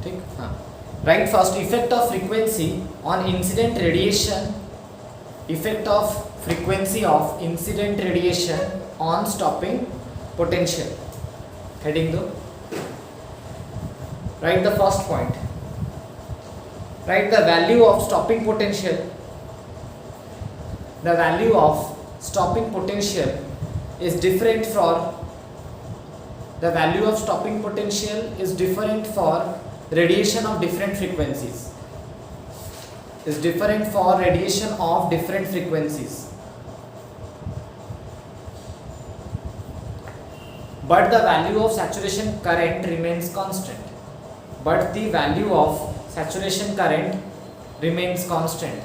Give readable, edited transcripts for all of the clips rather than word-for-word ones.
ठीक, हाँ. Write first effect of frequency on incident radiation. Effect of frequency of incident radiation on stopping potential. Heading 2. Write the first point. Write the value of stopping potential. The value of stopping potential is different for the value of stopping potential is different for radiation of different frequencies. Is different for radiation of different frequencies. But the value of saturation current remains constant. But the value of saturation current remains constant.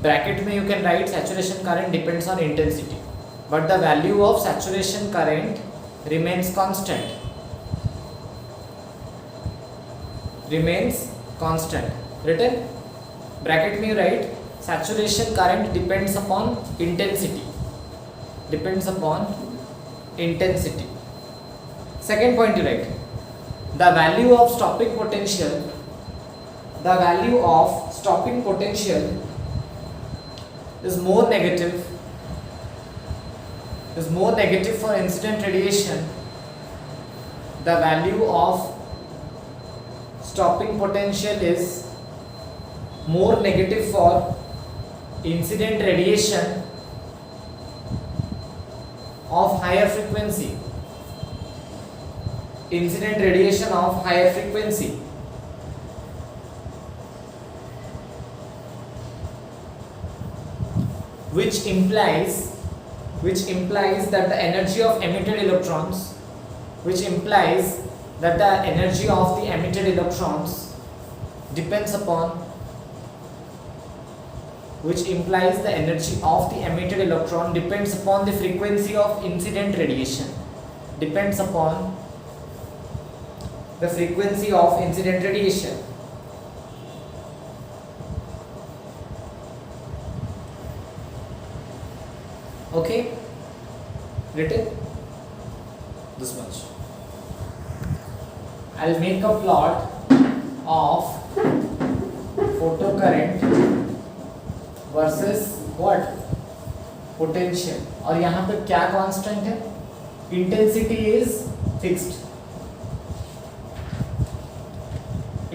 Bracket में you can write saturation current depends on intensity. But the value of saturation current remains constant. Remains constant. Written? Bracket में you write saturation current depends upon intensity. Depends upon intensity. Second point you write the value of stopping potential. The value of stopping potential is more negative. Is more negative for incident radiation. The value of stopping potential is more negative for incident radiation of higher frequency. Incident radiation of higher frequency. Which implies that the energy of emitted electrons, which implies that the energy of the emitted electrons depends upon, which implies the energy of the emitted electron depends upon the frequency of incident radiation, depends upon the frequency of incident radiation. Okay, written this much. I'll make a plot of photocurrent versus what? Potential. और यहाँ पे क्या constant है? Intensity is fixed.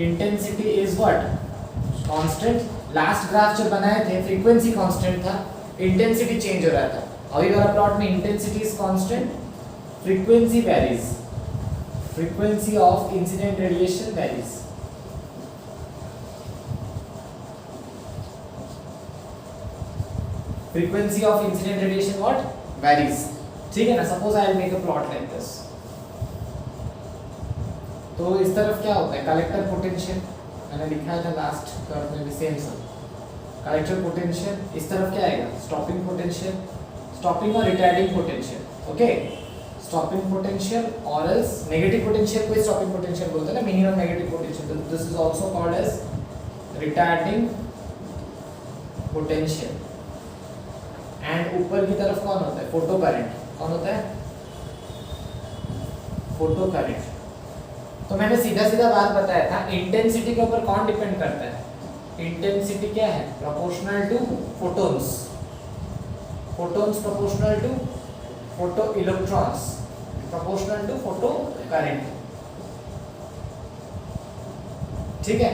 Intensity is what? Constant. Last graph जो बनाए थे frequency constant था, intensity change हो रहा था. अभी वाला प्लॉट में intensity is constant, frequency varies. Frequency of incident radiation varies. Frequency of incident radiation what? Varies. ठीक है ना. Suppose I will make a plot like this. तो इस तरफ क्या होता है? कलेक्टर पोटेंशियल मैंने लिखा था लास्ट कर्व में भी सेम सब. Collector potential. इस तरफ क्या आएगा? Stopping potential. स्टॉपिंग और retarding potential. Okay, stopping potential और एल्स नेगेटिव पोटेंशियल को स्टॉपिंग पोटेंशियल बोलते हैं ना, minimum negative potential. This is also called as retarding potential. And ऊपर की तरफ कौन होता है? Photo current. कौन होता है? Photo current. तो मैंने सीधा सीधा बात बताया था, इंटेंसिटी के ऊपर कौन डिपेंड करता है? इंटेंसिटी क्या है? Proportional to photons. Photons proportional to photo electrons, proportional to photo current. ठीक है.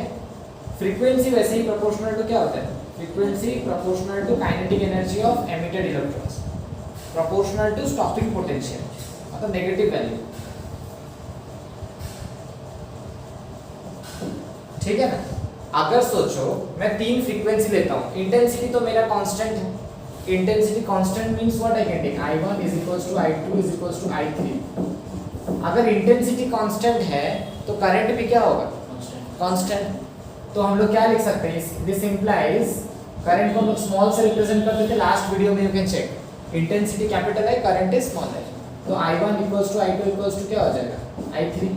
फ्रीक्वेंसी वैसे ही प्रोपोर्शनल टू क्या होता है? Frequency proportional to kinetic energy of emitted electrons, proportional to stopping potential, मतलब नेगेटिव वैल्यू. ठीक है ना. अगर सोचो मैं तीन फ्रीक्वेंसी लेता हूँ, इंटेंसिटी तो मेरा कांस्टेंट है. Intensity constant means what? I can take I1 is equals to I2 is equals to I3. अगर इंटेंसिटी कांस्टेंट है तो करंट भी क्या होगा? कांस्टेंट. तो हम लोग क्या लिख सकते हैं? दिस इंप्लाइज करंट को हम लोग स्मॉल से रिप्रेजेंट करते थे लास्ट वीडियो में, you can check. Intensity capital है, करंट इज स्मॉल है. तो I1 equals to I2 equals to क्या हो जाएगा? I3.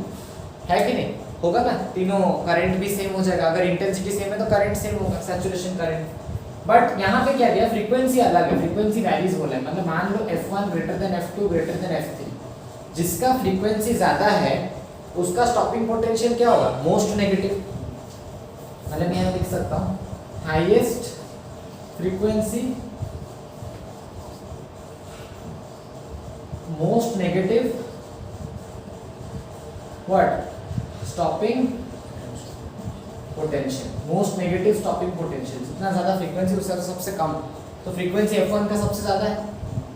है कि नहीं? होगा ना. तीनों करंट भी सेम हो जाएगा. अगर इंटेंसिटी सेम है तो करंट सेम होगा, सैचुरेशन करंट. बट यहाँ पे क्या दिया? फ्रीक्वेंसी अलग है, फ्रीक्वेंसी वैरीज बोला है. मतलब मान लो F1 greater than F2 greater than F3. जिसका फ्रीक्वेंसी ज़्यादा है उसका स्टॉपिंग पोटेंशियल क्या होगा, मोस्ट नेगेटिव। मतलब मैं यहाँ लिख सकता हूँ highest frequency most negative what stopping potential, most negative stopping potential. जितना ज्यादा फ्रीक्वेंसी उसका सबसे कम, तो फ्रीक्वेंसी f1 का सबसे ज्यादा है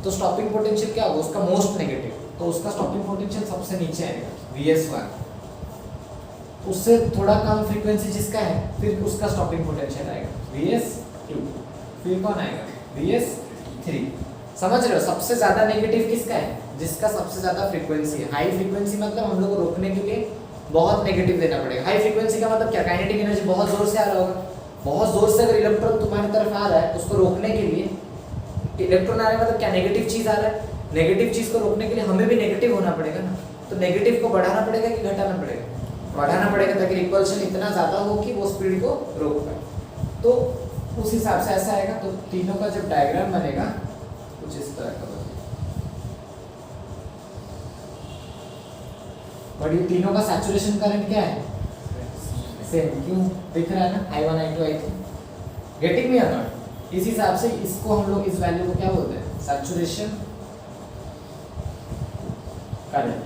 तो स्टॉपिंग पोटेंशियल क्या होगा उसका मोस्ट नेगेटिव, तो उसका स्टॉपिंग पोटेंशियल सबसे नीचे आएगा Vs1। उससे थोड़ा कम फ्रीक्वेंसी जिसका है फिर उसका स्टॉपिंग पोटेंशियल आएगा Vs2, फिर कौन आएगा Vs3। समझ रहे हो, सबसे ज्यादा नेगेटिव किसका है, जिसका सबसे ज्यादा फ्रीक्वेंसी है। हाई फ्रीक्वेंसी मतलब हम लोग को रोकने के लिए बहुत नेगेटिव देना पड़ेगा। हाई फ्रीक्वेंसी का मतलब क्या, काइनेटिक एनर्जी बहुत जोर से आ रहा होगा, बहुत जोर से अगर इलेक्ट्रॉन तुम्हारी तरफ आ रहा है उसको रोकने के लिए, इलेक्ट्रॉन आ रहा है मतलब क्या, नेगेटिव चीज आ रहा है, नेगेटिव चीज को रोकने के लिए हमें भी नेगेटिव होना पड़ेगा ना। तो नेगेटिव को बढ़ाना पड़ेगा कि घटाना पड़ेगा, बढ़ाना पड़ेगा ताकि रिपल्शन इतना ज्यादा हो कि वो स्पीड को रोक पाए। तो उस हिसाब से ऐसा आएगा। तो तीनों का जब डायग्राम बनेगा कुछ इस तरह का बनेगा, और ये तीनों का सैचुरेशन करंट क्या है, सेम। क्यों दिख रहा है ना, I1 I2 I3, getting me और नॉट। इस हिसाब से इसको हम लोग इस वैल्यू को क्या बोलते हैं, सैचुरेशन करंट।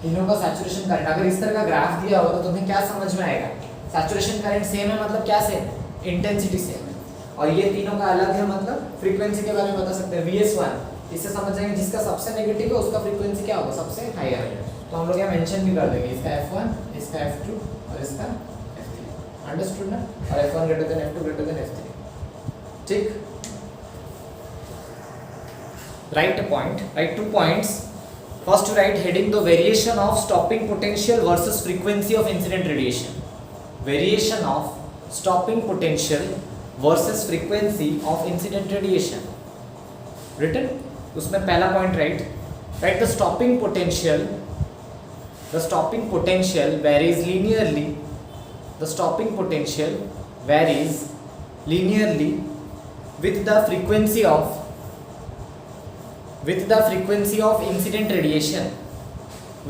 तीनों का सैचुरेशन करंट अगर इस तरह का ग्राफ दिया होगा तो तुम्हें क्या समझ में आएगा, सैचुरेशन करंट सेम है मतलब क्या सेम, इंटेंसिटी सेम है। और ये तीनों का अलग है मतलब फ्रीक्वेंसी के बारे में बता सकते हैं Vs1। इससे समझ जाएंगे जिसका सबसे नेगेटिव है उसका फ्रीक्वेंसी क्या होगा, सबसे हायर है। तो हम लोग यहाँ मेंशन भी कर देंगे, इसका F1, इसका F2 और इसका F3। अंडरस्टूड ना। और F1 greater than F2 greater than F3। ठीक, right a point, right 2 points. First, write heading the variation of stopping potential versus frequency of incident radiation. Variation of stopping potential versus frequency of incident radiation. Written. उसमें पहला point write. Write the stopping potential. The stopping potential varies linearly. The stopping potential varies linearly with the frequency of incident radiation,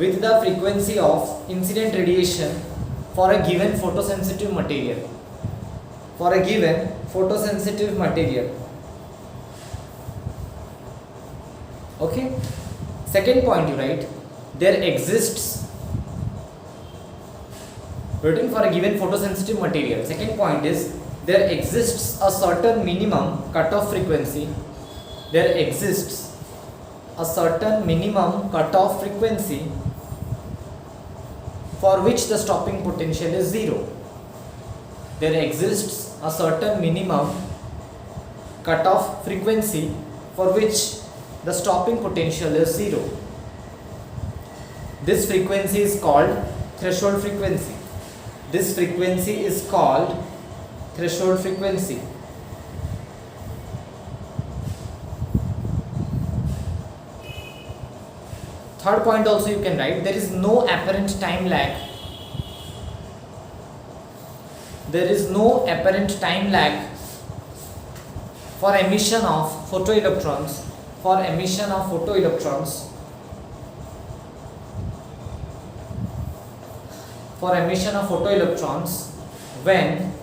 with the frequency of incident radiation for a given photosensitive material, for a given photosensitive material. Okay, second point you write, there exists, written for a given photosensitive material. Second point is there exists a certain minimum cutoff frequency, there exists a certain minimum cutoff frequency for which the stopping potential is 0. There exists a certain minimum cutoff frequency for which the stopping potential is 0. This frequency is called threshold frequency. This frequency is called threshold frequency. Third point also you can write, there is no apparent time lag. There is no apparent time lag for emission of photoelectrons, for emission of photoelectrons, for emission of photoelectrons when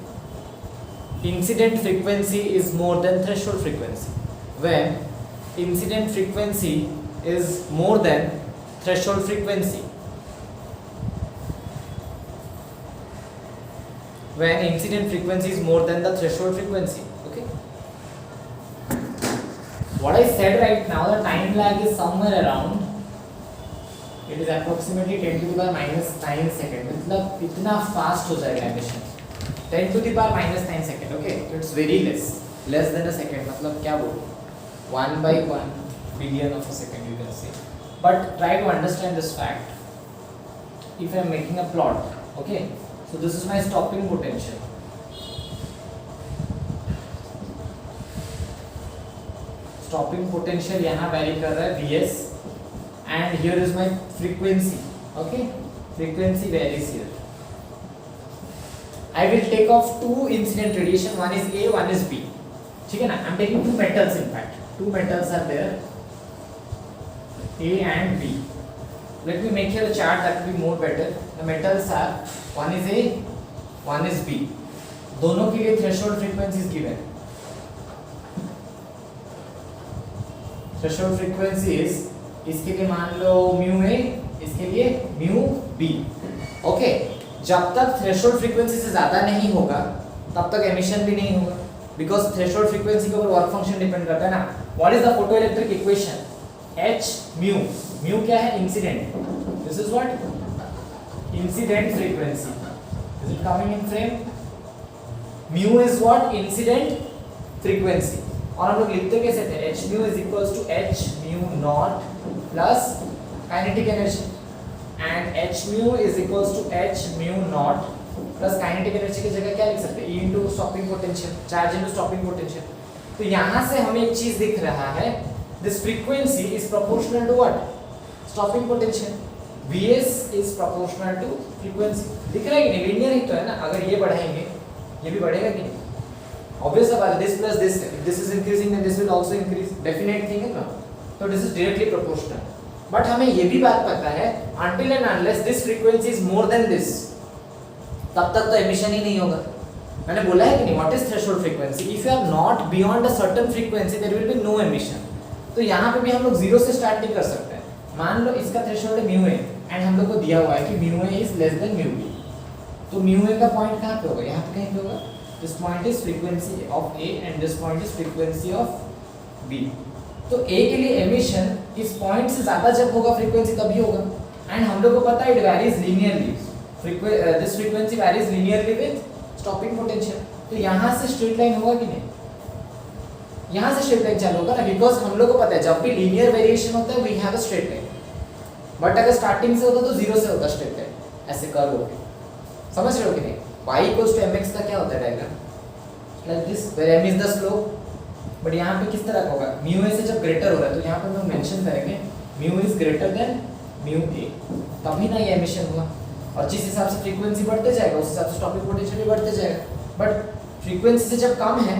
incident frequency is more than threshold frequency. When incident frequency is more than threshold frequency. When incident frequency is more than the threshold frequency. Okay. What I said right now, the time lag is somewhere around, it is approximately 10 to the power minus 9 second. मतलब इतना fast हो जाएगा emission. 10 to the power minus 9 second. Okay, it's very less than a second. मतलब क्या बोलूँ, 1 by 1 billion of a second you can say. But try to understand this fact. If I am making a plot, okay, so this is my stopping potential. Stopping potential यहाँ vary कर रहा है Vs, and here is my frequency. Okay, frequency varies here. I will take off 2 incident radiation. One is A, one is B. ठीक है ना? I am taking 2 metals in fact. 2 metals are there. A and B. let me make here a chart that will be more better. The metals are, one is A, one is B. दोनों के लिए threshold frequency is given. Threshold frequency is, इसके लिए मान लो mu A, इसके लिए mu B. Okay, जब तक threshold frequency से ज़्यादा नहीं होगा तब तक emission भी नहीं होगा, because threshold frequency के ऊपर work function depend करता है ना. What is the photoelectric equation? H mu. Mu क्या है? Incident. This is what? Incident frequency. Is it coming in frame? Mu is what? Incident frequency. और हम लोग लिखते कैसे थे? H mu is equals to H mu naught plus kinetic energy, and H mu is equals to H mu naught plus kinetic energy की जगह क्या लिख सकते हैं? E into stopping potential, charge into stopping potential. तो यहाँ से हमें एक चीज दिख रहा है, this frequency is proportional to what? Stopping potential. Vs is proportional to frequency. दिख रहा है कि नहीं? लीनियर ही तो है ना. अगर ये बढ़ाएंगे ये भी बढ़ेगा कि नहीं? Obvious about this plus this. If this is increasing then this will also increase. Definite thing है ना. So this is directly proportional. But हमें ये भी बात पता है, until and unless this frequency is more than this, तब तक तो emission ही नहीं होगा. मैंने बोला है कि नहीं? What is threshold frequency? If you are not beyond a certain frequency, there will be no emission. तो यहाँ पे भी हम लोग जीरो से स्टार्ट नहीं कर सकते. मान लो इसका थ्रेशोल्ड है म्यू ए, एंड हम लोग को दिया हुआ है कि mu A is less than mu B. तो म्यू ए का पॉइंट कहाँ पे होगा? यहाँ पे कहीं पे होगा. This point is frequency of A and this point is frequency of B. तो ए के लिए एमिशन इस पॉइंट से ज़्यादा जब होगा फ्रीक्वेंसी तभी होगा, एंड हम लोग को पता है it varies linearly. This frequency varies linearly with stopping potential. तो यहाँ से स्ट्रेट लाइन होगा कि नहीं? यहाँ से स्ट्रेट लाइन चालू होगा ना, बिकॉज हम लोग को पता है जब भी लीनियर वेरिएशन होता है we have a straight line. But अगर स्टार्टिंग से होता तो जीरो से होता स्ट्रेट लाइन, ऐसे कर्व होके. समझ रहे हो कि नहीं? y इक्वल्स टू mx का क्या होता है diagram? Like this, where m is the slope. But यहाँ पे किस तरह का होगा? म्यू ए से जब ग्रेटर हो रहा है तो यहाँ पे हम लोग मेंशन करेंगे mu is greater than mu A, तभी ना ये एमिशन हुआ. और जिस हिसाब से फ्रीक्वेंसी बढ़ते जाएगा उस हिसाब से स्टॉपिंग पोटेंशियल भी बढ़ते जाएगा. बट फ्रीक्वेंसी से जब कम है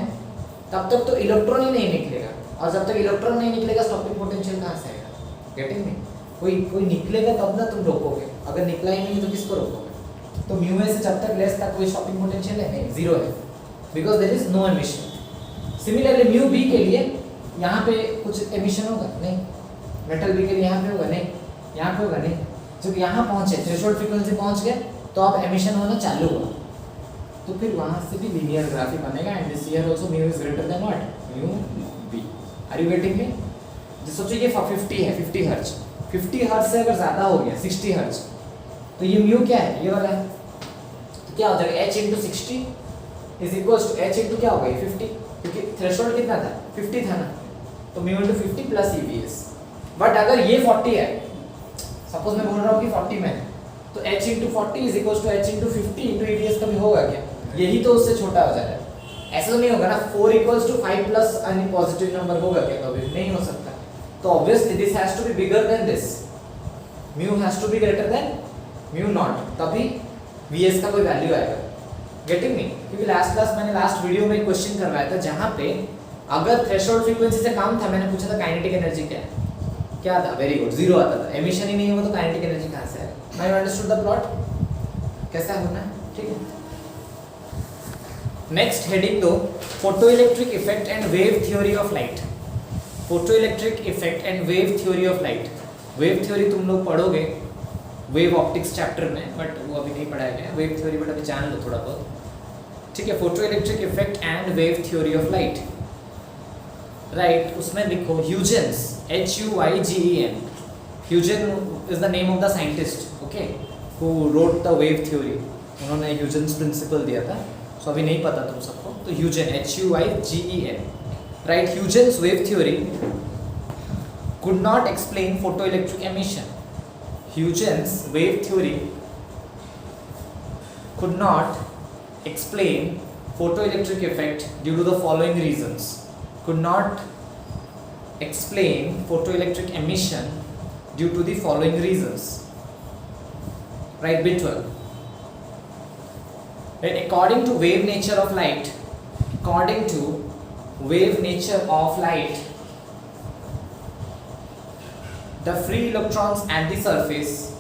तब तक तो इलेक्ट्रॉन ही नहीं निकलेगा, और जब तक इलेक्ट्रॉन नहीं निकलेगा स्टॉपिंग पोटेंशियल कहाँ से आएगा? गेटिंग मी? कोई निकलेगा तब ना तुम रोकोगे, अगर निकला ही नहीं तो किसको रोकोगे? तो म्यू ए से जब तक लेस तक कोई स्टॉपिंग पोटेंशियल है नहीं, जीरो है, because there is no emission. Similarly mu B के लिए यहाँ पे कुछ एमिशन होगा नहीं, मेटल बी के लिए यहाँ पे होगा नहीं, यहाँ पे होगा नहीं. जब यहाँ पहुँचे थ्रेशोल्ड फ्रीक्वेंसी पहुँच गए तो अब एमिशन होना चालू हुआ, तो फिर वहाँ से भी लीनियर ग्राफी बनेगा. And this here also mu is greater than what? Mu B. Are you getting me? जैसे सोचिए ये 50 है, 50 हर्ट्ज. 50 हर्ट्ज से अगर ज़्यादा हो गया 60 हर्ट्ज, तो ये म्यू क्या है? ये वाला है. तो क्या हो जाएगा? h into 60 is equals to h into क्या होगा? ये 50, क्योंकि थ्रेशोल्ड कितना था? 50 था ना. तो mu into 50 plus EVS. But अगर ये 40 है, सपोज मैं बोल रहा हूँ कि 40 में है, तो h into 40 is equals to h into 50 into EVS कभी होगा क्या? यही तो उससे छोटा हो जाएगा. ऐसा तो नहीं होगा ना 4 equals to 5 plus any positive number होगा क्या? कभी नहीं हो सकता. तो obviously this has to be bigger than this. Mu has to be greater than mu not, तभी Vs का कोई वैल्यू आएगा. Getting me? क्योंकि मैंने लास्ट वीडियो में एक क्वेश्चन करवाया था जहाँ पे अगर थ्रेशोल्ड फ्रीक्वेंसी से कम था, मैंने पूछा था काइनेटिक एनर्जी क्या था? वेरी गुड, जीरो आता था. एमिशन ही नहीं हुआ तो काइनेटिक एनर्जी कहाँ से आएगा? Now you understood the plot कैसा होना है? ठीक है. नेक्स्ट हेडिंग दो, photoelectric effect and wave theory of light. Photoelectric effect and wave theory of light. Wave theory तुम लोग पढ़ोगे वेव ऑप्टिक्स चैप्टर में, बट वो अभी नहीं पढ़ाया गया. वेव थ्योरी बट अभी जान लो थोड़ा बहुत. ठीक है. Photoelectric effect and wave theory of light. Right, उसमें लिखो Huygens, HUYGEN. Huygen is the name of the scientist, okay, who wrote the wave theory. उन्होंने ह्यूजेंस प्रिंसिपल दिया था. सो अभी नहीं पता तुम सबको, तो Huygen, HUYGEN. Right, Huygens wave theory could not explain photoelectric emission. Huygens wave theory could not explain photoelectric effect due to the following reasons. Could not explain photoelectric emission due to the following reasons. Right, bit 12. Right, according to wave nature of light, according to wave nature of light, the free electrons at the surface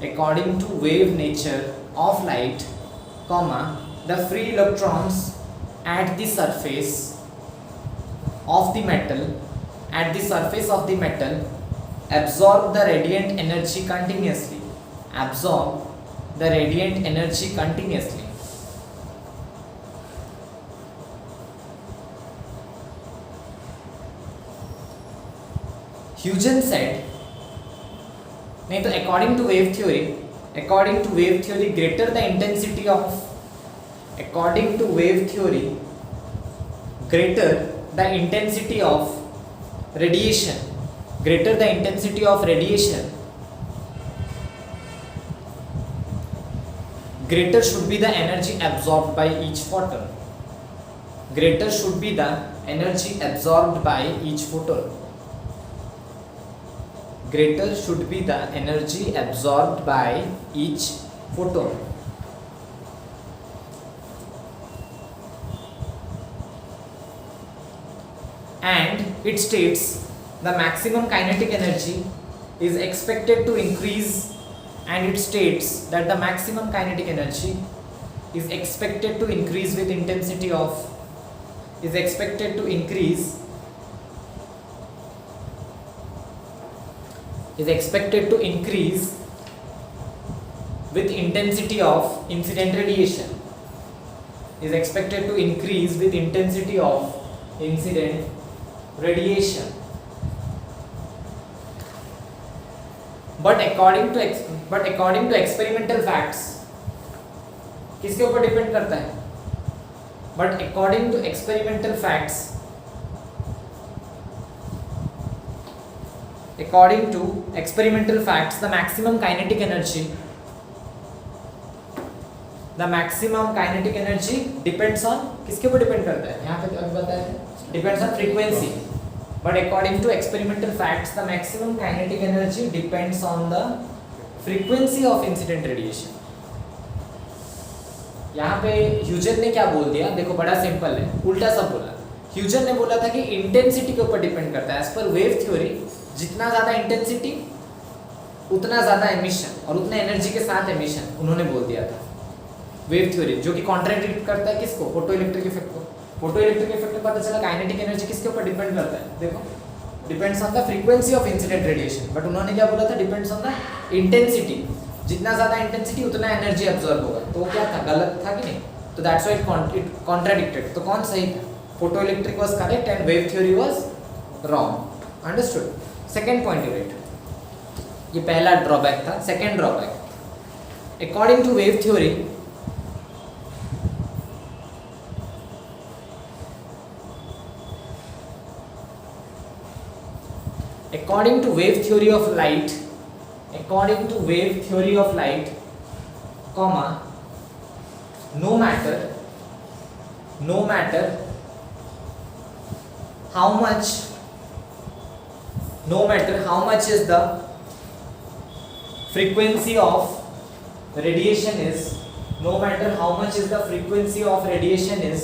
according to wave nature of light, comma, the free electrons at the surface of the metal absorb the radiant energy continuously. Absorb the radiant energy continuously. Huygens said, नहीं तो according to wave theory, greater the intensity of radiation, greater should be the energy absorbed by each photon. Greater should be the energy absorbed by each photon. Greater should be the energy absorbed by each photon. And it states the maximum kinetic energy is expected to increase, and it states that the maximum kinetic energy is expected to increase with intensity of with intensity of incident radiation. But according to experimental facts, किसके ऊपर depend करता है? But according to experimental facts, the maximum kinetic energy depends on, किसके ऊपर depend करता है? यहाँ पे अभी बताया है, depends on frequency. But according to experimental facts, the maximum kinetic energy depends on the frequency of incident radiation. यहाँ पे ह्यूजन ने क्या बोल दिया? देखो बड़ा सिंपल है, उल्टा सब बोला. ह्यूजन ने बोला था कि इंटेंसिटी के ऊपर डिपेंड करता है. एज पर वेव थ्योरी, जितना ज़्यादा इंटेंसिटी उतना ज़्यादा एमिशन और उतना एनर्जी के साथ एमिशन, उन्होंने बोल दिया था वेव थ्योरी, जो कि कॉन्ट्राडिक्ट करता है किसको? फोटो इलेक्ट्रिक इफेक्ट को. फोटो इलेक्ट्रिक इफेक्ट में पता चला काइनेटिक एनर्जी किसके ऊपर डिपेंड करता है? देखो, depends on the frequency of incident radiation. But उन्होंने क्या बोला था? Depends on the intensity. जितना ज़्यादा इंटेंसिटी उतना एनर्जी अब्जॉर्ब होगा. तो क्या था? गलत था कि नहीं? तो दैट्स व्हाई इट कॉन्ट्राडिक्टेड. तो कौन सही था? Photo electric was correct and wave theory was wrong. Understood? Second point you right. ये पहला ड्रॉबैक था. Second drawback, according to wave theory, according to wave theory of light, comma, no matter how much is the frequency of radiation is, no matter how much is the frequency of radiation is,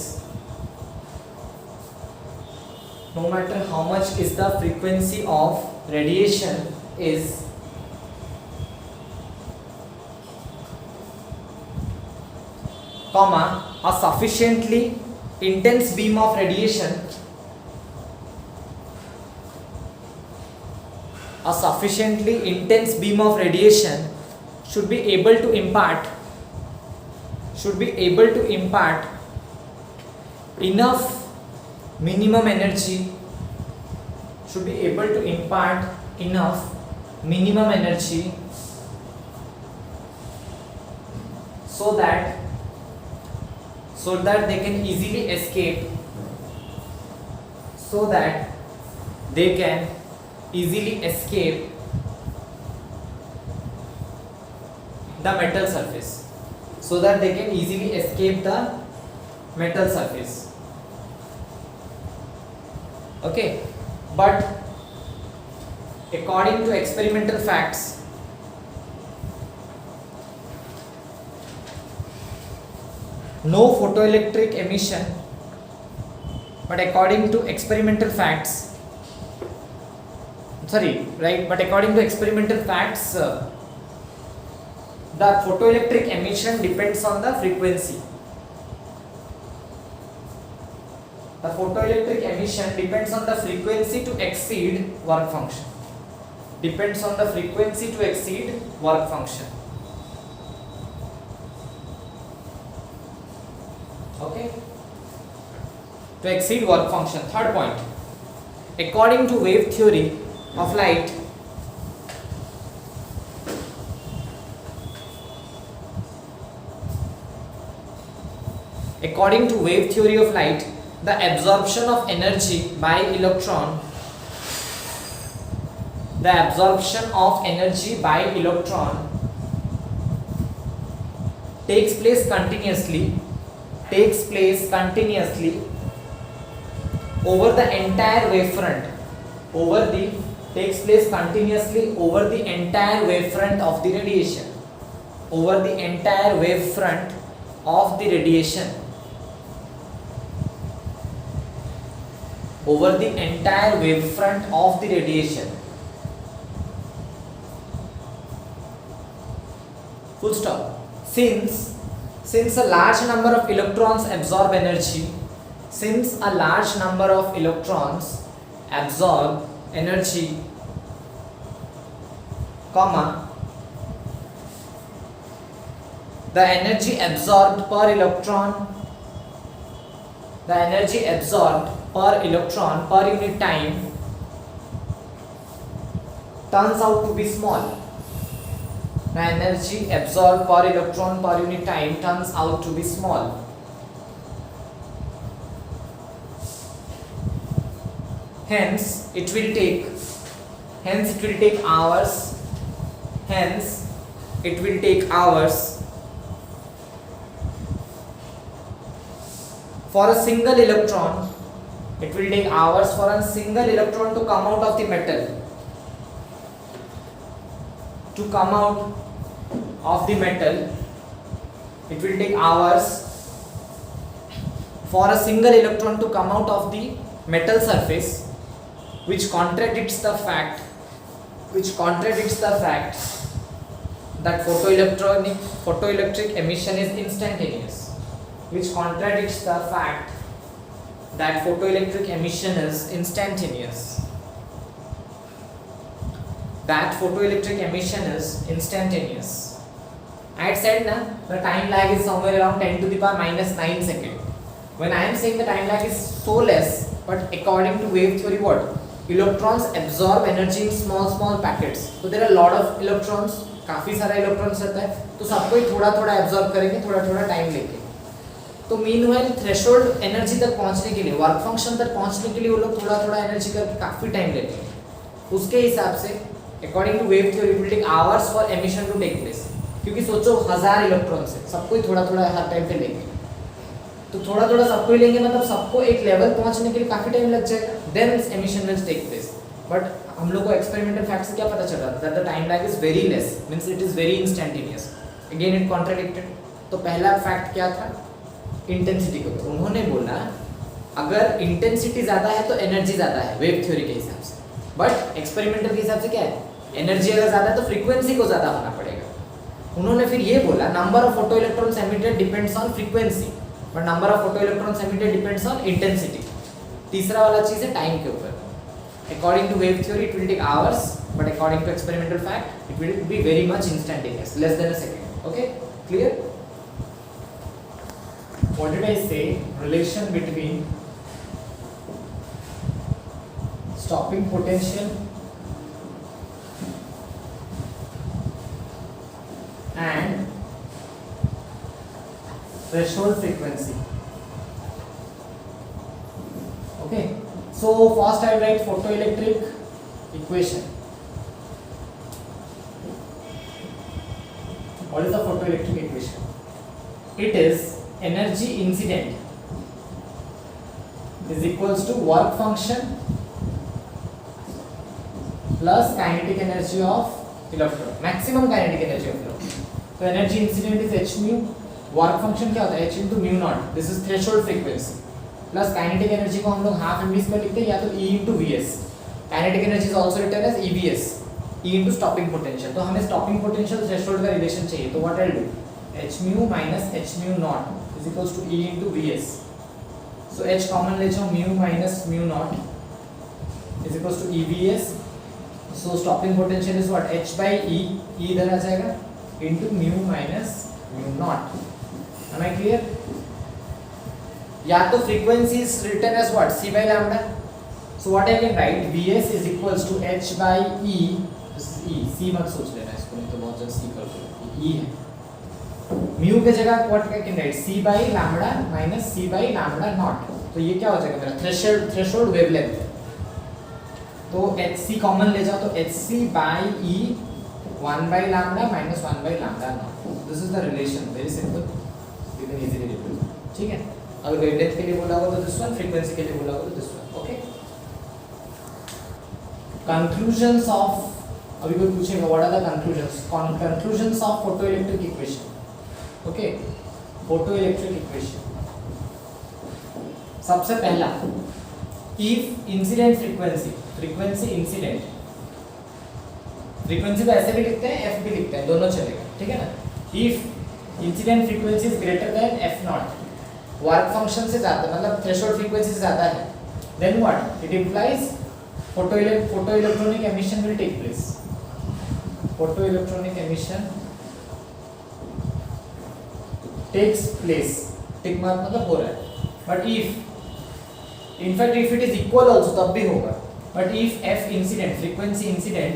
no matter how much is the frequency of radiation is, comma, a sufficiently intense beam of radiation should be able to impart enough minimum energy so that they can easily escape the metal surface. Okay, but according to experimental facts, no photoelectric emission, but according to experimental facts, sorry, right, but according to experimental facts, the photoelectric emission depends on the frequency. The photoelectric emission depends on the frequency to exceed work function. Depends on the frequency to exceed work function. Okay? To exceed work function. Third point. According to wave theory of light, according to wave theory of light, the absorption of energy by electron, the absorption of energy by electron takes place continuously over the entire wavefront, takes place continuously over the entire wavefront of the radiation, over the entire wavefront of the radiation, over the entire wavefront of the radiation. Full stop. Since a large number of electrons absorb energy, comma, the energy absorbed per electron per unit time turns out to be small. The energy absorbed per electron per unit time turns out to be small. Hence it will take hours for a single electron. It will take hours for a single electron to come out of the metal. It will take hours for a single electron to come out of the metal surface, which contradicts the fact that photoelectric emission is instantaneous. I had said the time lag is somewhere around 10 to the power minus 9 seconds. When I am saying the time lag is so less, but according to wave theory, what? Electrons absorb energy in small packets. So there are a lot of electrons, काफी सारा electrons रहता है, तो सबको ही थोड़ा absorb करेंगे, थोड़ा time लेके. तो मीनवाइल थ्रेशोल्ड एनर्जी तक पहुंचने के लिए, वर्क फंक्शन तक पहुंचने के लिए वो लोग थोड़ा एनर्जी करके काफी टाइम लेते हैं. उसके हिसाब से according to wave theory it will take hours for emission to take place. क्योंकि सोचो 1000 इलेक्ट्रॉन्स है, सबको ही थोड़ा हर टाइम पे लेंगे, तो थोड़ा सबको ही लेंगे, मतलब सबको एक लेवल पहुंचने के लिए काफी टाइम लग जाएगा. Then emission will take place. But हम लोग को एक्सपेरिमेंटल फैक्ट से क्या पता चल रहा था? That the time lag is very less, means it is very instantaneous. Again it contradicted. तो पहला फैक्ट क्या था? इंटेंसिटी को उन्होंने बोला अगर इंटेंसिटी ज्यादा है तो एनर्जी ज्यादा है वेव थ्योरी के हिसाब से, बट एक्सपेरिमेंटल के हिसाब से क्या है? एनर्जी अगर ज्यादा है तो फ्रीक्वेंसी को ज्यादा होना पड़ेगा. उन्होंने फिर ये बोला number of photo electrons emitted depends on frequency, but number of photo electrons emitted depends on intensity. तीसरा वाला चीज है टाइम के ऊपर. According to wave theory, it will take hours, but according to experimental fact, it will be very much instantaneous, less than a second. Okay, clear? What did I say? Relation between stopping potential and threshold frequency. Okay. So first I will write photoelectric equation. What is the photoelectric equation? It is energy incident is equals to work function plus kinetic energy of electron, maximum kinetic energy of electron. So energy incident is h mu, work function क्या होता है? h into mu naught. This is threshold frequency. Plus kinetic energy को हम लोग half MV square लिखते हैं या तो E into Vs. Kinetic energy is also written as EBS, E into stopping potential. तो हमें स्टॉपिंग पोटेंशियल थ्रेशोल्ड का रिलेशन चाहिए, तो what I do, h mu minus h mu naught is equals to E into Vs। so h common ले जाओ, mu minus mu naught is equals to EBS। so stopping potential is what, h by E, E इधर आ जाएगा, into mu minus mu naught। am I clear? या तो frequency is written as what, c by lambda। so what I can write, Vs is equals to h by E, this is E, c मत सोच लेना इसको, नहीं तो बहुत जल्द c कर दो, E है। म्यू के जगह what I can write, c by lambda minus c by lambda naught। तो ये क्या हो जाएगा मेरा थ्रेशोल्ड वेवलेंथ। तो hc कॉमन ले जाओ, तो hc by E 1 by lambda minus 1 by lambda naught। This is the relation, very simple, you can easily represent. ठीक है, अगर वेवलेंथ के लिए बोला होगा तो दिस वन, फ्रीक्वेंसी के लिए बोला होगा तो this one. Okay, conclusions of, अभी कोई पूछेगा what are the conclusions, conclusions of photoelectric equation. Okay, photoelectric equation, सबसे पहला, if incident frequency, frequency incident, frequency को ऐसे भी लिखते हैं, एफ भी लिखते हैं, दोनों चलेगा, ठीक है ना। If incident frequency is greater than F not, work function से ज्यादा, मतलब थ्रेशोल्ड फ्रीक्वेंसी से ज्यादा है, then what, it implies photoelectronic emission will take place, photoelectronic emission takes place, tick mark मतलब हो रहा है। But if, in fact if it is equal also तब भी होगा, but if F incident, frequency incident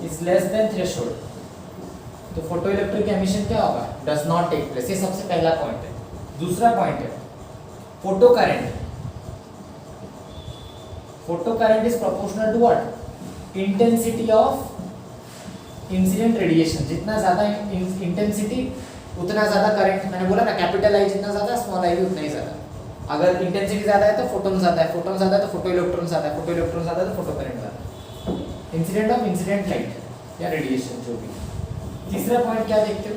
is less than threshold, तो photoelectric emission क्या होगा, डज नॉट टेक प्लेस। ये सबसे पहला पॉइंट है। दूसरा पॉइंट है photo current, photo current is proportional to what, intensity of incident radiation. जितना ज्यादा इंटेंसिटी उतना ज्यादा करंट, मैंने बोला ना कैपिटल आई जितना ज्यादा, स्मॉल आई भी उतना ही ज्यादा। अगर इंटेंसिटी ज्यादा है तो फोटोन ज्यादा है, फोटोन ज्यादा है तो फोटो इलेक्ट्रॉन ज्यादा है, फोटो इलेक्ट्रॉन ज्यादा है तो फोटो करंट ज्यादा है, इंसिडेंट ऑफ इंसिडेंट लाइट या रेडिएशन जो भी। तीसरा पॉइंट क्या देखते हो,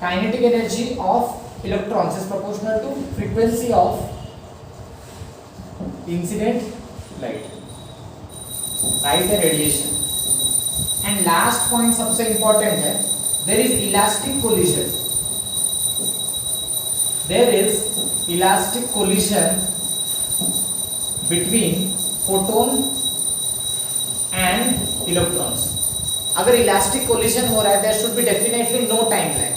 kinetic energy of electrons is proportional to frequency of incident light, light है रेडिएशन। एंड लास्ट पॉइंट सबसे इंपॉर्टेंट है, there is elastic collision, there is elastic collision between photon and electrons. अगर इलास्टिक कोलिजन हो रहा है, there should be definitely no time lag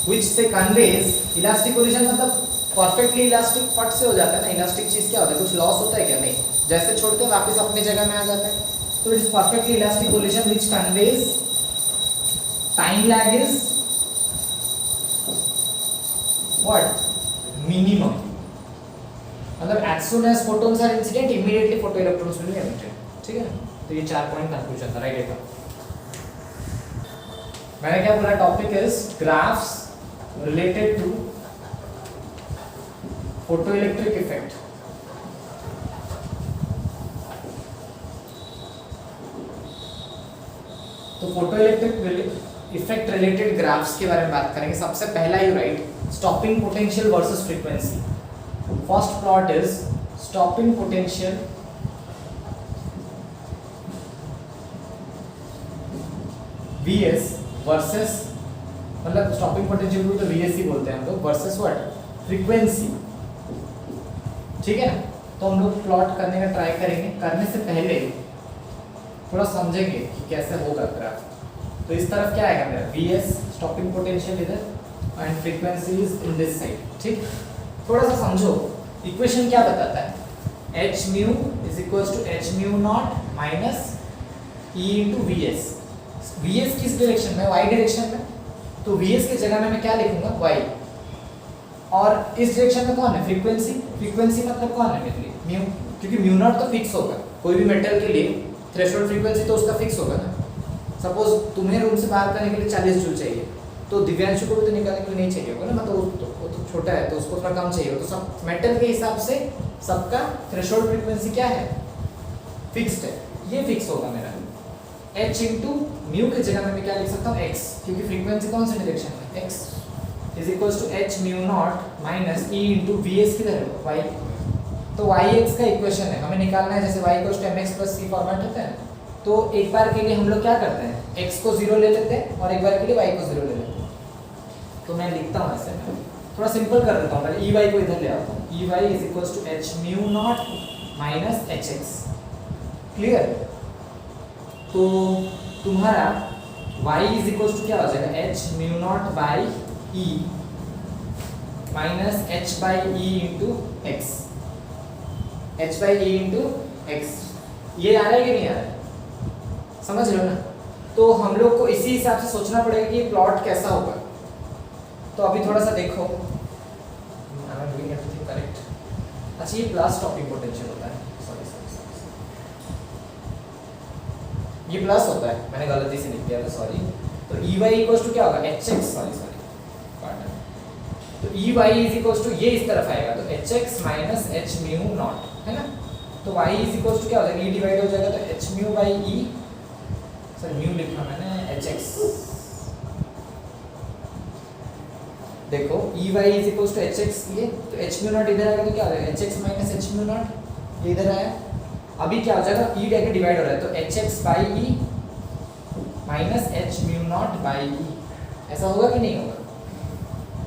which से conveys, elastic collision मतलब perfectly elastic फट से हो जाता है ना। इलास्टिक चीज क्या होता है, कुछ लॉस होता है क्या, नहीं, जैसे छोड़ते हैं वापस अपने जगह में आ जाता है। तो it is perfectly elastic collision which conveys, time lag is what, minimum, मतलब as soon as photons are incident immediately photo electrons will be emitted. ठीक है, तो ये 4 पॉइंट कंक्लूजन था, राइट है। मैंने क्या बोला, topic is graphs related to photoelectric effect. तो फोटोइलेक्ट्रिक इफेक्ट रिलेटेड ग्राफ्स के बारे में बात करेंगे। सबसे पहला you write stopping potential versus frequency. First plot is stopping potential Vs versus, मतलब स्टॉपिंग पोटेंशियल को तो Vs ही बोलते हैं हम लोग, वर्सेस व्हाट, फ्रीक्वेंसी। ठीक है ना, तो हम लोग प्लॉट करने का ट्राई करेंगे। करने से पहले थोड़ा समझेंगे कि कैसे होगा ग्राफ। तो इस तरफ क्या आएगा मेरा, Vs स्टॉपिंग पोटेंशियल इधर and frequency is in this side. ठीक, थोड़ा सा समझो, इक्वेशन क्या बताता है, h mu is equals to h mu naught minus E into Vs। Vs किस डायरेक्शन में, y डायरेक्शन में, तो Vs की जगह में मैं क्या लिखूंगा, y, और इस डायरेक्शन में कौन है, फ्रीक्वेंसी। फ्रीक्वेंसी मतलब कौन है मेरे लिए, म्यू, क्योंकि म्यू नॉट तो फिक्स होगा, कोई भी मेटल के लिए थ्रेशोल्ड फ्रीक्वेंसी तो उसका फिक्स होगा ना। सपोज तुम्हें रूम से बाहर करने के लिए 40 जूल चाहिए, तो दिव्यांशु को भी तो निकालने के लिए नहीं चाहिए होगा ना, मतलब वो तो छोटा है तो उसको थोड़ा कम चाहिए होगा। तो सब मेटल के हिसाब से सबका थ्रेशोल्ड फ्रीक्वेंसी क्या है, फिक्स्ड है, ये फिक्स होगा मेरा। h इंटू म्यू की जगह में मैं क्या लिख सकता हूँ, x, क्योंकि फ्रीक्वेंसी कौन से डायरेक्शन में, x is equals to h mu not minus E into Vs किधर है, y। तो y(x) का इक्वेशन है, हमें निकालना है जैसे y = mx + c फॉर्मेट होता है। तो एक बार के लिए हम लोग क्या करते हैं, x को 0 ले लेते हैं और एक बार के लिए y को 0 ले लेते हैं। तो मैं लिखता हूँ ऐसे, मैं थोड़ा सिंपल कर देता हूँ, पहले ey को इधर ले आता हूँ। ey = h μ0 - hx। क्लियर? तो तुम्हारा y क्या हो जाएगा, h μ0/e minus h/e into x। ये आ रहा है कि नहीं आ रहा है, समझ लो ना। तो हम लोग को इसी हिसाब से सोचना पड़ेगा कि प्लॉट कैसा होगा। तो अभी थोड़ा सा देखो, करेक्ट। अच्छा, ये प्लस टॉपिक पोटेंशियल होता है, सॉरी, ये प्लस होता है, मैंने गलती से लिख दिया था, सॉरी। तो ey क्या होगा, hx, सॉरी तो ey ये इस तरफ आएगा, तो hx - h μ0, है ना। तो y क्या हो जाएगा, e डिवाइड हो जाएगा, तो h μ/e, सर म्यू लिखा मैंने, hx। देखो ey hx, ये तो h μ0 इधर आएगा तो क्या हो जाएगा, hx - h μ0, ये इधर आया। अभी क्या हो जाएगा, e डायरेक्ट डिवाइड हो रहा है, तो hx/e - h μ0/e, ऐसा होगा कि नहीं होगा।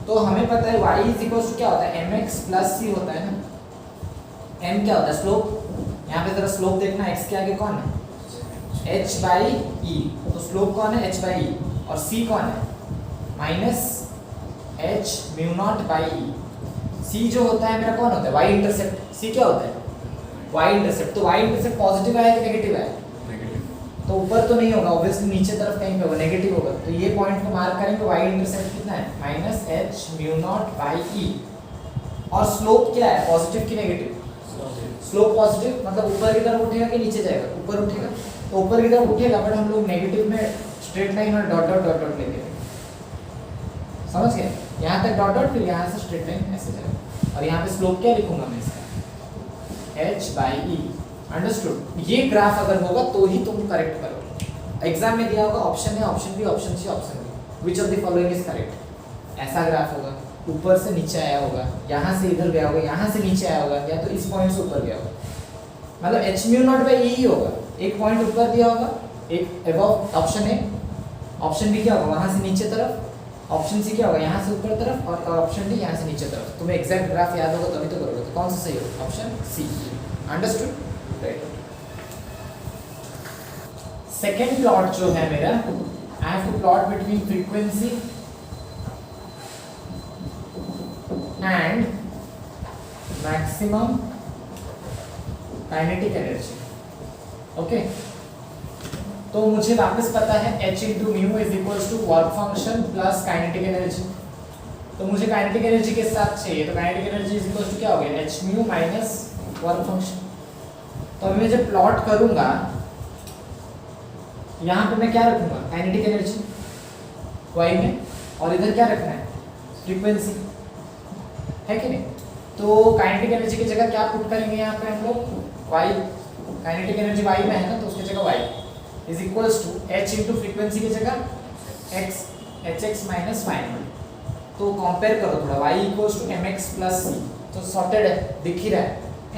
तो हमें पता है y क्या होता है, mx + c होता है ना। m क्या होता है, स्लोप। यहाँ पे जरा स्लोप देखना, x के आगे कौन है, h/e, तो स्लोप कौन है, h/e, और c कौन है, -h μ0/e। c जो होता है मेरा कौन होता है, y इंटरसेप्ट। c क्या होता है, y इंटरसेप्ट। तो y इंटरसेप्ट पॉजिटिव आया कि नेगेटिव आया, तो ऊपर तो नहीं होगा, ऑब्वियसली नीचे तरफ कहीं पे होगा, नेगेटिव होगा। तो ये पॉइंट को मार्क करेंगे, y इंटरसेप्ट कितना है, -h μ0/e। और स्लोप क्या है, पॉजिटिव कि नेगेटिव, स्लोप पॉजिटिव, मतलब ऊपर की तरफ उठेगा कि नीचे जाएगा, ऊपर उठेगा। तो ऊपर की तरफ उठेगा, बट हम लोग नेगेटिव में स्ट्रेट लाइन और डॉट डॉट डॉट डॉट लेके, समझ गए, यहाँ तक डॉट डॉट, फिर यहाँ से स्ट्रेट लाइन ऐसे जाएगा। और यहाँ पे स्लोप क्या लिखूंगा मैं इसका, h/e। अंडरस्टूड। ये ग्राफ अगर होगा तो ही तुम करेक्ट करोगे। एग्जाम में दिया होगा ऑप्शन है, option B, option C, option D, which of the following is correct. ऐसा ग्राफ होगा, ऊपर से नीचे आया होगा, यहाँ से इधर गया होगा, यहाँ से नीचे आया होगा, या तो इस पॉइंट से ऊपर गया होगा, मतलब h μ0/e ही होगा। एक पॉइंट ऊपर दिया होगा, एक above, option A. Option B क्या होगा, वहाँ से नीचे तरफ। ऑप्शन सी क्या होगा, यहाँ से ऊपर तरफ, और ऑप्शन डी यहाँ से नीचे तरफ। तुम्हें एग्जैक्ट ग्राफ याद होगा तभी तो करोगे। तो कौन सा सही होगा, option C. Understood, right. Second plot जो है मेरा, I have to plot between frequency and maximum kinetic energy. Okay, तो मुझे वापस पता है h × μ = work function plus kinetic energy. तो मुझे काइनेटिक एनर्जी के साथ चाहिए, तो काइनेटिक एनर्जी = क्या हो गया, h μ माइनस वर्क फंक्शन। तो अभी मैं जब प्लॉट करूंगा, यहाँ पे मैं क्या रखूंगा, काइनेटिक एनर्जी y में, और इधर क्या रखना है, फ्रीक्वेंसी, है कि नहीं। तो काइनेटिक एनर्जी की जगह क्या पुट करेंगे यहाँ पे हम लोग, y। काइनेटिक एनर्जी y में है ना, तो उसकी जगह y = h × फ्रीक्वेंसी की जगह x, hx - फाइनल। तो कंपेयर करो थोड़ा, y = mx + c, तो सॉर्टेड है, दिख ही रहा है।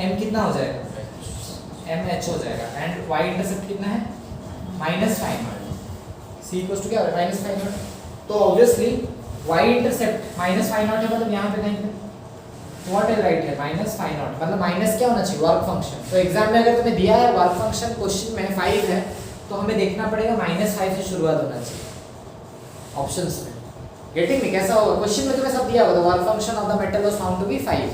m कितना हो जाएगा, mh हो जाएगा, एंड y इंटरसेप्ट कितना है, -500। c = क्या हो रहा है, -500। तो ऑब्वियसली y इंटरसेप्ट -500 है, मतलब यहाँ पे कहीं पे व्हाट इज राइट है, -500, मतलब माइनस क्या होना चाहिए, वर्क फंक्शन। तो एग्जाम में अगर तुम्हें दिया है वर्क फंक्शन, क्वेश्चन में 5 है, तो हमें देखना पड़ेगा -5 से शुरुआत होना चाहिए ऑप्शंस में। गेटिंग में कैसा होगा, क्वेश्चन में तुम्हें सब दिया होगा, work function of the metal was found to be 5,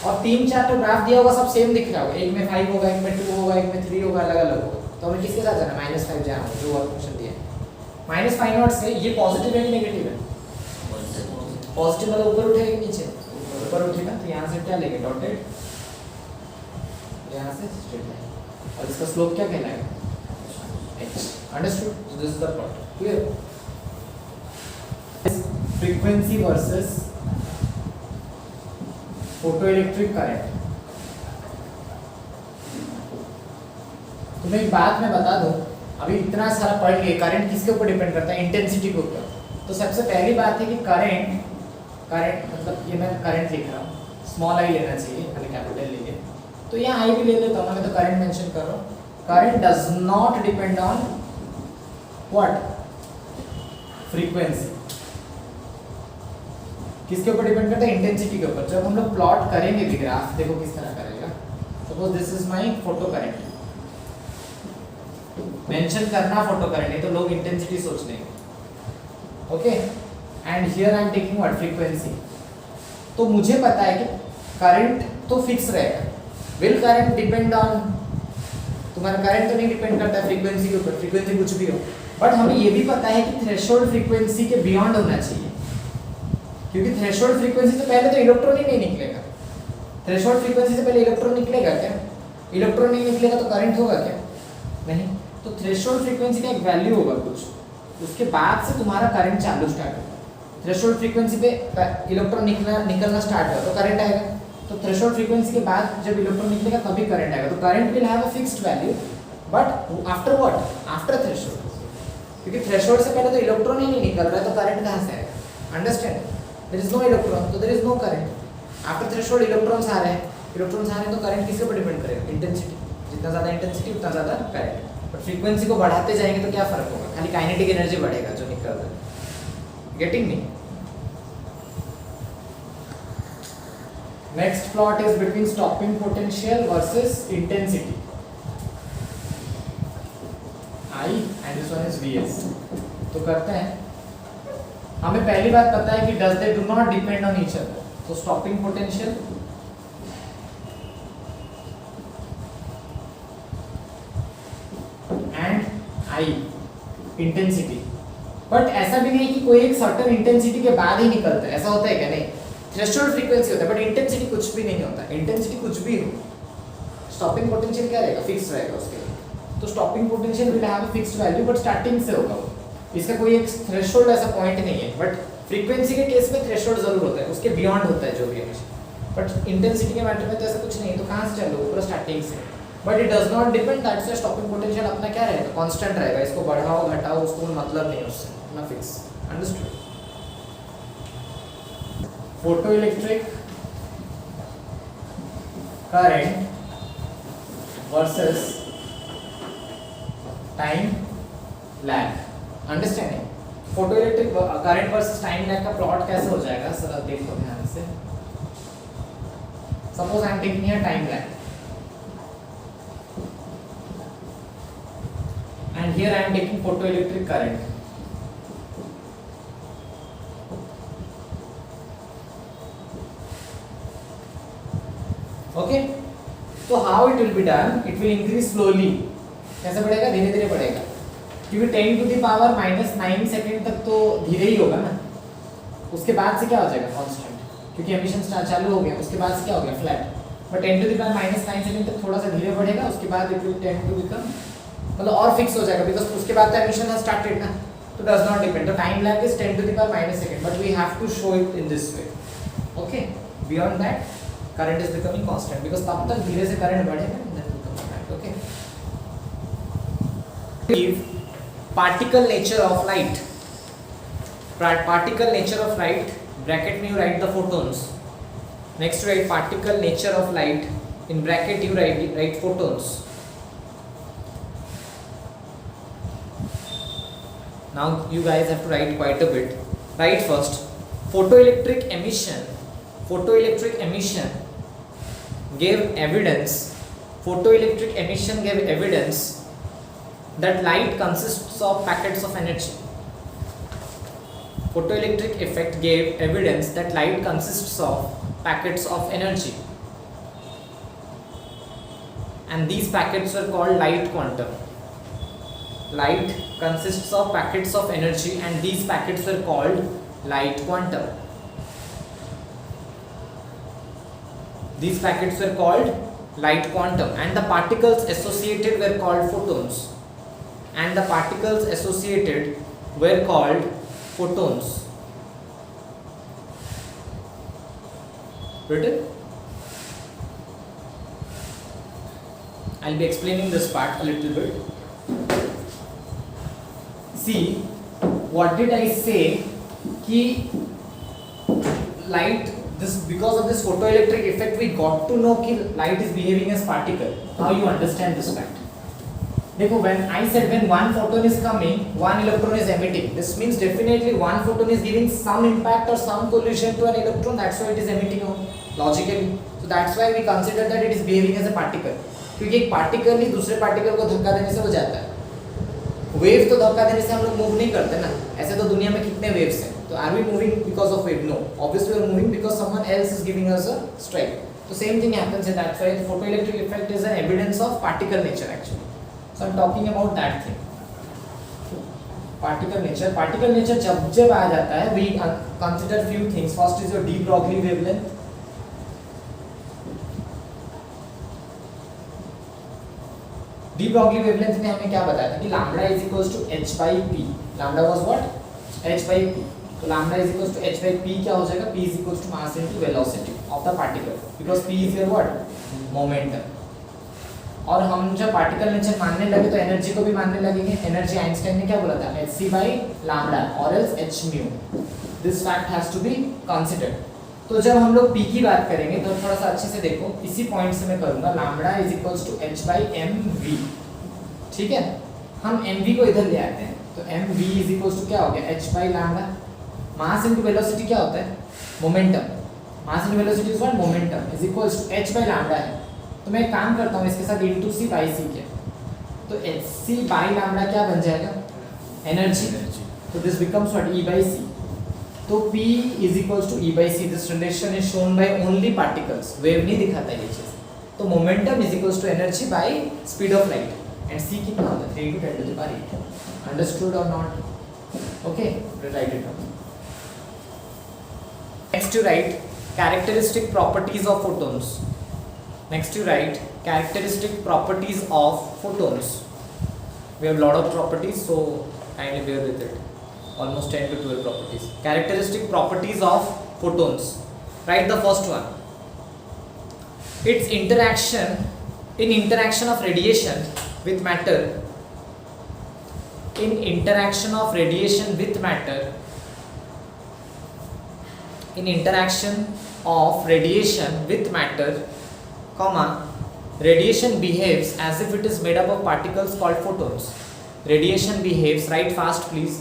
और 3-4 तो ग्राफ दिया होगा, सब सेम दिख रहा होगा, एक में 5 होगा, एक में 2 होगा, एक में 3 होगा, अलग अलग होगा। तो हमें किसके साथ जाना है, -5 जाना है, जो वर्क फंक्शन दिया है। -500 से ये पॉजिटिव है कि नेगेटिव है, पॉजिटिव, मतलब ऊपर उठेगा कि नीचे, ऊपर उठेगा। तो यहाँ से क्या लेंगे, डॉटेड, यहाँ से स्ट्रेट लाइन, और इसका स्लोप क्या कहलाएगा, h। Understood, this is the plot, clear. Frequency versus photoelectric current. तुम्हें एक बात मैं बता दूं, अभी इतना सारा पढ़ लिए, करंट किसके ऊपर डिपेंड करता है, इंटेंसिटी के ऊपर। तो सबसे पहली बात है कि करंट मतलब ये मैं करंट लिख रहा हूँ, स्मॉल आई लेना चाहिए, पहले कैपिटल लीजिए। तो यहाँ आई भी ले लेता हूँ, मैं तो करंट मेंशन कर रहा हूँ. Current does not depend on what, frequency. किसके ऊपर डिपेंड करता है? इंटेंसिटी के ऊपर. जब हम लोग प्लॉट करेंगे भी ग्राफ, देखो किस तरह करेगा. Suppose this is my photo current, mention करना फोटो करंट, नहीं तो लोग इंटेंसिटी सोच लेंगे. Okay, and here I am taking what, frequency. तो मुझे पता है कि करंट तो फिक्स रहेगा. विल करंट डिपेंड ऑन, तुम्हारा करंट तो नहीं डिपेंड करता है फ्रीक्वेंसी के ऊपर, फ्रीक्वेंसी कुछ भी हो. बट हमें ये भी पता है कि थ्रेशोल्ड फ्रीक्वेंसी के बियॉन्ड होना चाहिए, क्योंकि थ्रेशोल्ड फ्रीक्वेंसी से पहले तो इलेक्ट्रॉन ही नहीं निकलेगा. थ्रेशोल्ड फ्रीक्वेंसी से पहले इलेक्ट्रॉन निकलेगा क्या? इलेक्ट्रॉन नहीं निकलेगा तो करंट होगा क्या? नहीं. तो थ्रेशोल्ड फ्रीक्वेंसी का एक वैल्यू होगा कुछ, उसके बाद से तुम्हारा करंट चालू स्टार्ट होगा. थ्रेशोल्ड फ्रीक्वेंसी पे इलेक्ट्रॉन निकलना स्टार्ट होगा तो करंट आएगा. तो थ्रेशोल्ड फ्रीक्वेंसी के बाद जब इलेक्ट्रॉन निकलेगा तभी करंट आएगा. तो current will have a fixed value, but after what, after threshold. क्योंकि थ्रेशोल्ड से पहले तो इलेक्ट्रॉन ही नहीं निकल रहा है, तो करंट कहाँ से आएगा? Understand? There is no electron, तो there is no current. After threshold electrons आ रहे हैं, इलेक्ट्रॉन्स आ रहे हैं तो करंट किसके ऊपर डिपेंड करेगा? इंटेंसिटी. जितना ज़्यादा इंटेंसिटी उतना ज़्यादा करंट. बट फ्रीक्वेंसी को बढ़ाते जाएंगे तो क्या फर्क होगा? खाली काइनेटिक एनर्जी बढ़ेगा जो निकल रहा है. Getting me? Next plot is between stopping potential versus intensity. I and this one is Vs. तो करते हैं. हमें पहली बात पता है कि does they do not depend on each other. तो stopping potential and I intensity. But ऐसा भी नहीं है कि कोई एक सर्टेन इंटेंसिटी के बाद ही निकलता है. ऐसा होता है क्या? नहीं. थ्रेशोल्ड फ्रीक्वेंसी होता है बट इंटेंसिटी कुछ भी नहीं होता. इंटेंसिटी कुछ भी हो, स्टॉपिंग पोटेंशियल क्या रहेगा? फिक्स रहेगा उसके लिए. तो stopping potential will have a fixed value, but starting से होगा वो. इसका कोई एक थ्रेशोल्ड ऐसा पॉइंट नहीं है. बट फ्रीक्वेंसी के केस में थ्रेशोल्ड जरूर होता है, उसके बियॉन्ड होता है जो भी है. बट इंटेंसिटी के मैटर में तो ऐसा कुछ नहीं है. तो कहाँ से चलो? पूरा स्टार्टिंग से. But it does not depend, that से स्टॉपिंग पोटेंशियल अपना क्या रहेगा? कांस्टेंट रहेगा. इसको बढ़ाओ घटाओ उसको मतलब नहीं, उससे अपना fix. Understood? Photo electric current versus time lag. Understanding? Photo electric current versus time lag का प्लॉट कैसे हो जाएगा? सर देखो ध्यान से. Suppose I am taking here time lag and here I am taking photoelectric current. Okay, so how it will be done? It will increase slowly. कैसे बढ़ेगा? धीरे धीरे बढ़ेगा, क्योंकि 10 to the power -9 सेकेंड तक तो धीरे ही होगा ना. उसके बाद से क्या हो जाएगा? कांस्टेंट, क्योंकि एमिशन चालू हो गया. उसके बाद से क्या हो गया? Flat. But 10 to the power -9 second तक थोड़ा सा धीरे बढ़ेगा. उसके बाद it will tend to become, मतलब और फिक्स हो जाएगा, बिकॉज उसके बाद तो एमिशन हैज स्टार्टेड ना. तो डज नॉट डिपेंड. तो time lag is 10 to the power -2 second, but we have to show it in this way. Okay, beyond that current is becoming constant, because तब तक धीरे से करंट बढ़ेगा. Okay, particle nature of light. Particle nature of light, bracket में you write the photons. Next you write particle nature of light, in bracket you write photons. Now you guys have to write quite a bit. Write first photoelectric emission. Photoelectric emission gave evidence. Photoelectric emission gave evidence that light consists of packets of energy. Photoelectric effect gave evidence that light consists of packets of energy, and these packets were called light quantum. Light consists of packets of energy, and these packets were called light quantum. These packets were called light quantum, and the particles associated were called photons. And the particles associated were called photons. Written? I'll be explaining this part a little bit. See, what did I say? कि light this because of this photoelectric effect we got to know कि light is behaving as particle. Now you understand this fact. देखो when I said when one photon is coming, one electron is emitting. This means definitely one photon is giving some impact or some collision to an electron. That's why it is emitting out logically. So that's why we consider that it is behaving as a particle. क्योंकि एक particle ही दूसरे particle को धक्का देने से हो जाता है. वेव तो धक्का देने से हम लोग मूव नहीं करते ना. ऐसे तो दुनिया में कितने वेव्स हैं. तो are we moving because of wave? No, obviously we are moving because someone else is giving us a strike. तो same thing happens in that way. Photoelectric effect is an evidence of particle nature actually. So I'm talking about that thing. Particle nature. Particle nature जब आ जाता है, we consider few things. First is your de Broglie wavelength. de Broglie wavelength ने हमें क्या बताया था कि lambda is equals to h by p. Lambda was what? h by p. तो lambda is equals to h by p क्या हो जाएगा? p is equals to mass into velocity of the particle because p is your what? Momentum. और हम जब particle nature मानने लगे तो एनर्जी को भी मानने लगेंगे. एनर्जी आइंस्टाइन ने क्या बोला था? hc by lambda or else h mu. This fact has to be considered. तो जब हम लोग p की बात करेंगे तो थोड़ा सा अच्छे से देखो. इसी पॉइंट से मैं करूंगा lambda is equals to h by mv. ठीक है, हम mv को इधर ले आते हैं तो mv is equals to क्या हो गया? h by lambda. Mass into velocity क्या होता है? Momentum. Mass into velocity is what? Momentum is equals to h by lambda है. तो मैं एक काम करता हूँ इसके साथ इंटू सी बाई सी के. तो एच सी बाई लैम्बडा क्या बन जाएगा? एनर्जी. तो this becomes what? E by C. तो P is equals to E by C. This relation is shown by only particles. Wave नहीं दिखाता ये चीज. तो momentum is equals to energy by speed of light. And C कितना होता है? 3 × 10⁸. Understood और not? Okay, write it down. Next you write characteristic properties of photons. Next you write characteristic properties of photons. We have lot of properties, so kindly bear with it. Almost 10 to 12 properties. Characteristic properties of photons. Write the first one. Its interaction of radiation with matter. In interaction of radiation with matter. In interaction of radiation with matter, comma, radiation behaves as if it is made up of particles called photons. Radiation behaves, write fast please.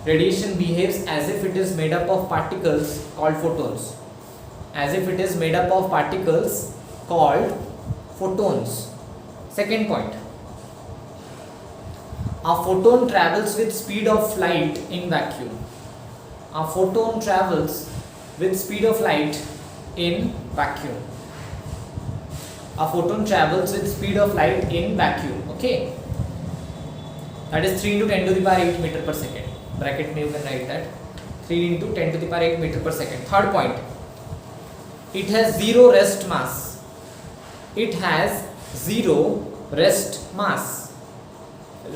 Radiation behaves as if it is made up of particles called photons. As if it is made up of particles called photons. Second point. A photon travels with speed of light in vacuum. A photon travels with speed of light in vacuum. A photon travels with speed of light in vacuum. Okay, that is 3 × 10⁸ meter per second. Bracket में you can write that 3 × 10⁸ meter per second. Third point, it has zero rest mass. It has zero rest mass.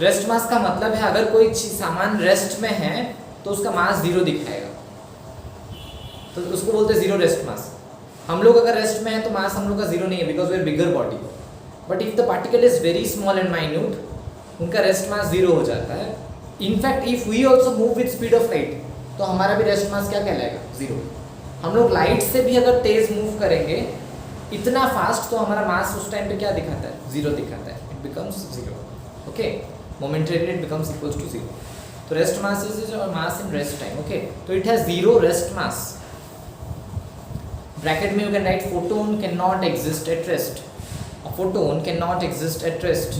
Rest mass का मतलब है अगर कोई सामान rest में है तो उसका मास जीरो दिखाएगा, तो उसको बोलते हैं जीरो रेस्ट मास. हम लोग अगर रेस्ट में हैं तो मास हम लोग का जीरो नहीं है because we are bigger body. But if the particle is very small and minute, उनका रेस्ट मास जीरो हो जाता है. In fact if we also move with speed of light तो हमारा भी रेस्ट मास क्या कहलाएगा? जीरो. हम लोग लाइट से भी अगर तेज मूव करेंगे इतना फास्ट तो हमारा मास उस टाइम पे क्या दिखाता है? जीरो दिखाता है. It becomes zero. Okay, momentarily it becomes equals to zero. तो rest mass is your mass in rest time. Okay, तो it has zero rest mass. Bracket में you can write photon cannot exist at rest. A photon cannot exist at rest.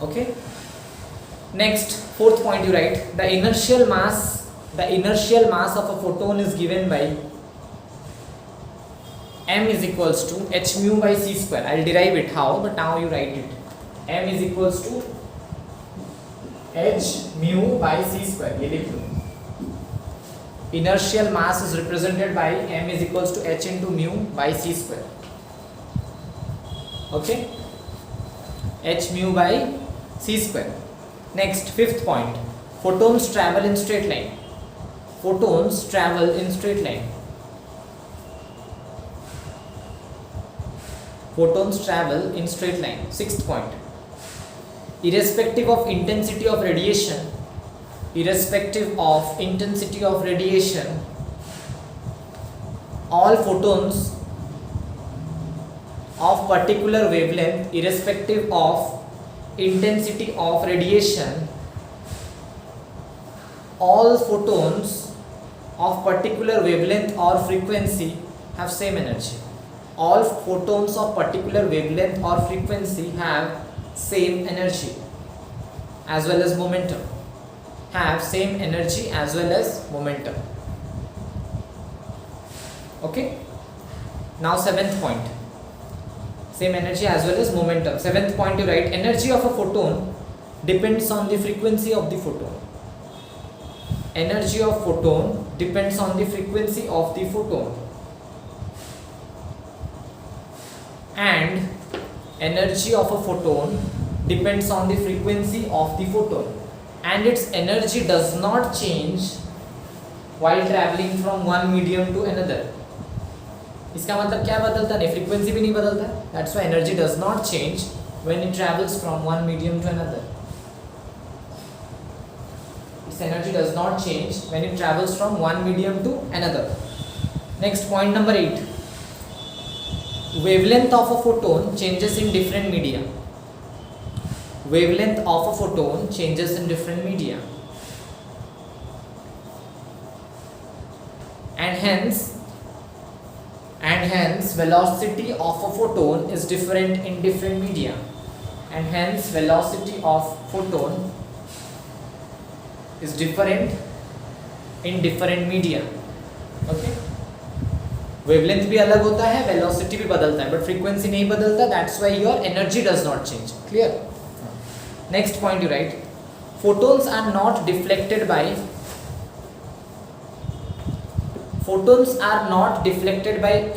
Okay. Next, fourth point you write the inertial mass of a photon is given by m is equals to h mu by c square. I'll derive it how, but now you write it. M is equals to h mu by c square. ये लिख लो. Inertial mass is represented by m is equals to h into mu by c square. Okay, h mu by c square. Next, fifth point, photons travel in straight line. Photons travel in straight line. Photons travel in straight line. Sixth point, irrespective of intensity of radiation, irrespective of intensity of radiation, all photons of particular wavelength, irrespective of intensity of radiation, all photons of particular wavelength or frequency have same energy. All photons of particular wavelength or frequency have same energy as well as momentum. Have same energy as well as momentum. Okay. Now seventh point. Same energy as well as momentum. Seventh point, you write energy of a photon depends on the frequency of the photon. Energy of photon depends on the frequency of the photon. And energy of a photon depends on the frequency of the photon. And its energy does not change while traveling from one medium to another. इसका मतलब क्या बदलता नहीं, frequency भी नहीं बदलता. That's why energy does not change when it travels from one medium to another. Its energy does not change when it travels from one medium to another. Next point number 8. Wavelength of a photon changes in different media. Wavelength of a photon changes in different media. And hence velocity of a photon is different in different media. And hence velocity of photon is different in different media. Okay. Wavelength भी अलग होता है, velocity भी बदलता है, but frequency नहीं बदलता. That's why your energy does not change. Clear. Next point you right, photons are not deflected by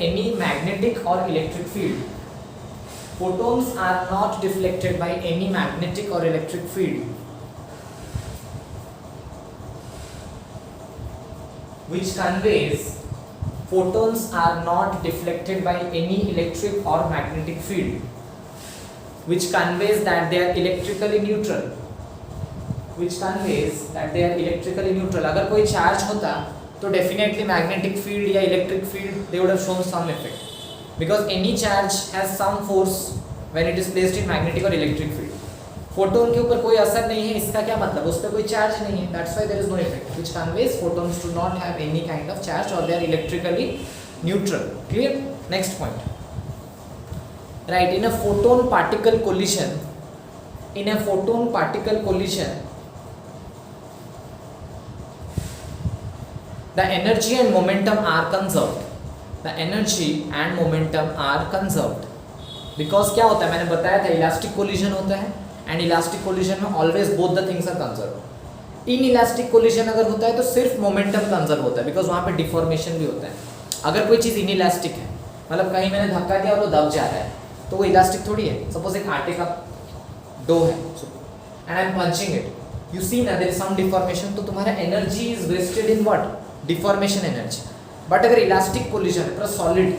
any magnetic or electric field. Photons are not deflected by any magnetic or electric field, which conveys photons are not deflected by any electric or magnetic field, which conveys that they are electrically neutral. अगर कोई charge होता तो definitely magnetic field या electric field they would have shown some effect, because any charge has some force when it is placed in magnetic और electric field. Photon के ऊपर कोई असर नहीं है, इसका क्या मतलब, उस पर कोई चार्ज नहीं है. That's why there is no effect, which conveys photons do not have any kind of charge और they are electrically neutral. Clear. Next point, right, in a photon particle collision, the energy and momentum are conserved. Because क्या होता है, मैंने बताया था elastic collision होता है, and elastic collision में always both the things are conserve. In elastic collision अगर होता है तो सिर्फ मोमेंटम कंजर्व होता है, बिकॉज वहाँ पे डिफॉर्मेशन भी होता है. अगर कोई चीज़ इनइलास्टिक है, मतलब कहीं मैंने धक्का दिया और वो दब जा रहा है, तो वो इलास्टिक थोड़ी है. सपोज एक आटे का डो है and I am punching it, you see ना देयर इज सम डिफॉर्मेशन, तो तुम्हारा energy is wasted in what, deformation energy. But अगर इलास्टिक कोलिजन है, पूरा सॉलिड,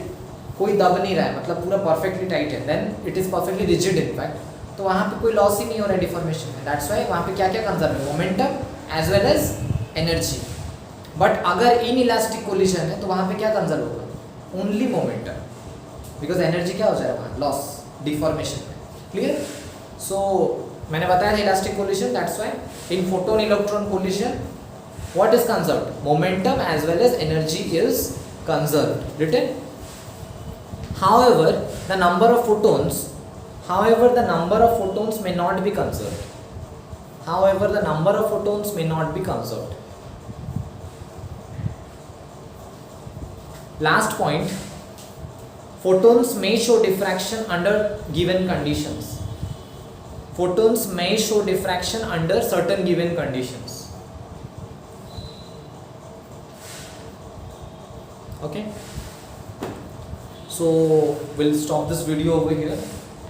कोई दब नहीं रहा है, मतलब पूरा परफेक्टली टाइट है, then it is perfectly rigid in fact, तो वहाँ पे कोई लॉस ही नहीं हो रहा है डिफॉर्मेशन में. दैट्स व्हाई वहाँ पे क्या क्या कंजर्व है, momentum as well as energy. But अगर इन इलास्टिक कोलिजन है तो वहाँ पे क्या कंजर्व होगा, ओनली मोमेंटम, बिकॉज एनर्जी क्या हो जाएगा वहाँ, लॉस, डिफॉर्मेशन में. क्लियर. सो मैंने बताया था elastic collision, that's why in photon electron collision what is conserved, momentum as well as energy is conserved. Written. However the number of photons may not be conserved. Last point, photons may show diffraction under given conditions. Photons may show diffraction under certain given conditions. Okay, so we'll stop this video over here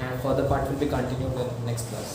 and further part will be continued in next class.